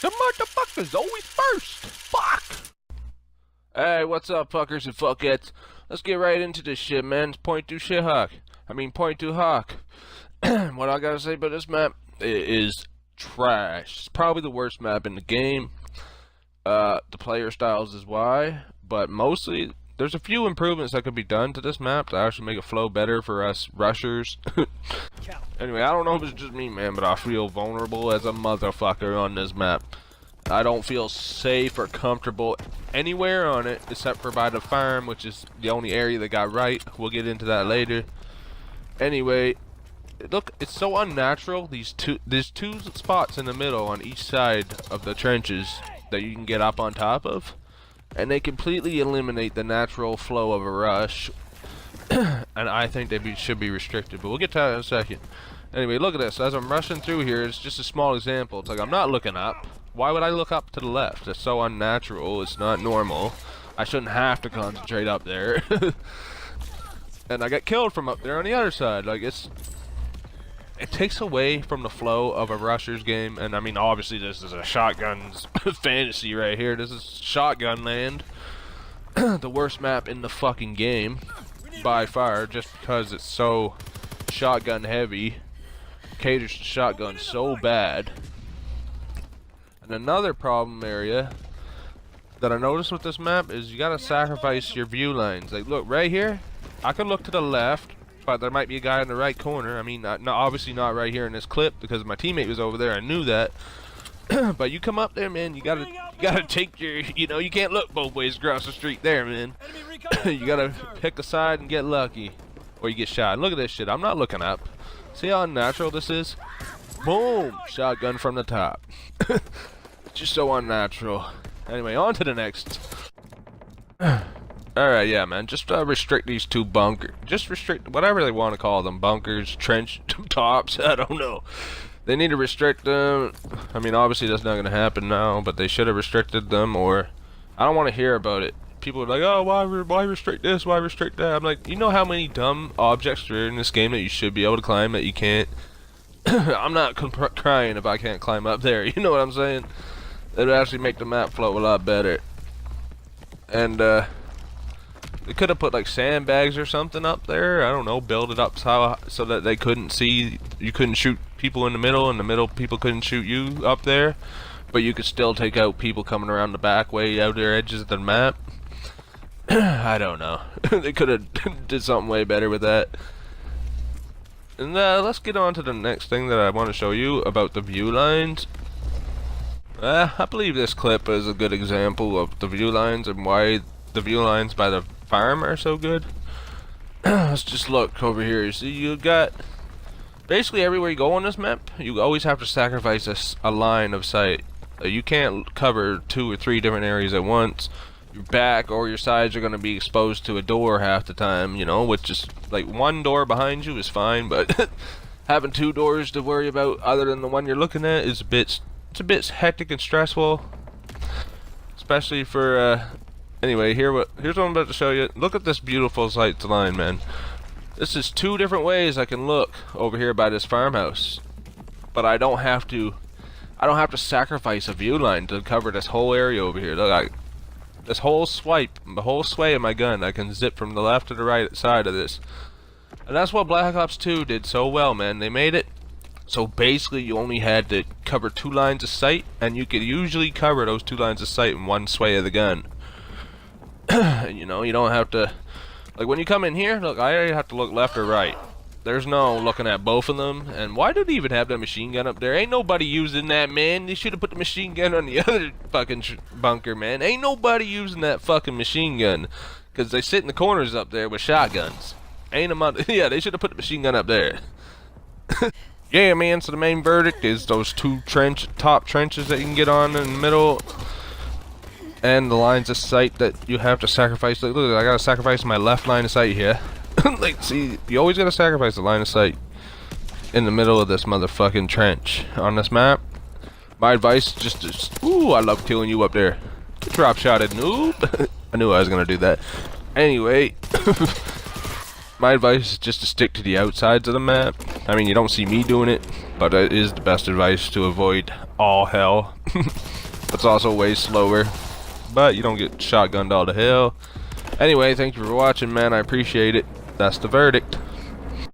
The motherfucker's always first. Fuck. Hey, what's up, fuckers and fuckettes? Let's get right into this shit, man. It's Point Du Hoc. Point Du Hoc. What I gotta say about this map is trash. It's probably the worst map in the game. The player styles is why, but mostly there's a few improvements that could be done to this map to actually make it flow better for us rushers. Anyway, I don't know if it's just me, man, but I feel vulnerable as a motherfucker on this map. I don't feel safe or comfortable anywhere on it except for by the farm, which is the only area they got right. We'll get into that later. Anyway, look, it's so unnatural. There's two spots in the middle on each side of the trenches that you can get up on top of, and they completely eliminate the natural flow of a rush. And I think they should be restricted, but we'll get to that in a second. Anyway, look at this. As I'm rushing through here, it's just a small example. It's like I'm not looking up. Why would I look up to the left? It's so unnatural. It's not normal. I shouldn't have to concentrate up there. And I got killed from up there on the other side. Like, it takes away from the flow of a rusher's game. And I mean, obviously this is a shotgun's fantasy right here. This is shotgun land. The worst map in the fucking game by far, just because it's so shotgun heavy. Caters to shotgun so bad. And another problem area that I noticed with this map is you gotta sacrifice your view lines. Like, look right here, I could look to the left, but there might be a guy in the right corner. I mean, obviously not right here in this clip because my teammate was over there. I knew that. But you come up there, man, you gotta take your, you can't look both ways across the street there, man. You gotta pick a side and get lucky, or you get shot. Look at this shit. I'm not looking up. See how unnatural this is? Boom! Shotgun from the top. Just so unnatural. Anyway, on to the next. Alright, yeah, man. Just restrict these two bunkers. Just restrict whatever they want to call them. Bunkers, trench tops, I don't know. They need to restrict them. I mean, obviously that's not going to happen now, but they should have restricted them, or I don't want to hear about it. People are like, oh, why restrict this, why restrict that? I'm like, you know how many dumb objects there are in this game that you should be able to climb that you can't? I'm not crying if I can't climb up there, you know what I'm saying? It would actually make the map flow a lot better. And they could have put like sandbags or something up there. I don't know, build it up so that they couldn't see, you couldn't shoot people in the middle people couldn't shoot you up there, but you could still take out people coming around the back way outer edges of the map. I don't know. They could have did something way better with that. And let's get on to the next thing that I want to show you about the view lines. I believe this clip is a good example of the view lines and why the view lines by the farm are so good. Let's just look over here. You see, you got basically everywhere you go on this map, you always have to sacrifice a line of sight. You can't cover 2 or 3 different areas at once. Your back or your sides are going to be exposed to a door half the time, which is like one door behind you is fine, but having 2 doors to worry about other than the one you're looking at is it's a bit hectic and stressful, especially for anyway, here's what I'm about to show you. Look at this beautiful sight line, man. This is 2 different ways I can look over here by this farmhouse, but I don't have to sacrifice a view line to cover this whole area over here. Look, this whole the whole sway of my gun, I can zip from the left to the right side of this. And that's what Black Ops 2 did so well, man. They made it so basically you only had to cover 2 lines of sight, and you could usually cover those 2 lines of sight in one sway of the gun. You don't have to, like when you come in here, look, I already have to look left or right. There's no looking at both of them. And why do they even have that machine gun up there? Ain't nobody using that, man. They should have put the machine gun on the other fucking bunker, man. Ain't nobody using that fucking machine gun, because they sit in the corners up there with shotguns. Ain't a yeah, they should have put the machine gun up there. Yeah, man, so the main verdict is those 2 top trenches that you can get on in the middle, and the lines of sight that you have to sacrifice. Like, look, I gotta sacrifice my left line of sight here. Like, see, you always gotta sacrifice the line of sight in the middle of this motherfucking trench on this map. My advice, ooh, I love killing you up there. Drop shotted noob. I knew I was gonna do that. Anyway, my advice is just to stick to the outsides of the map. I mean, you don't see me doing it, but it is the best advice to avoid all hell. It's also way slower, but you don't get shotgunned all to hell. Anyway, thank you for watching, man. I appreciate it. That's the verdict.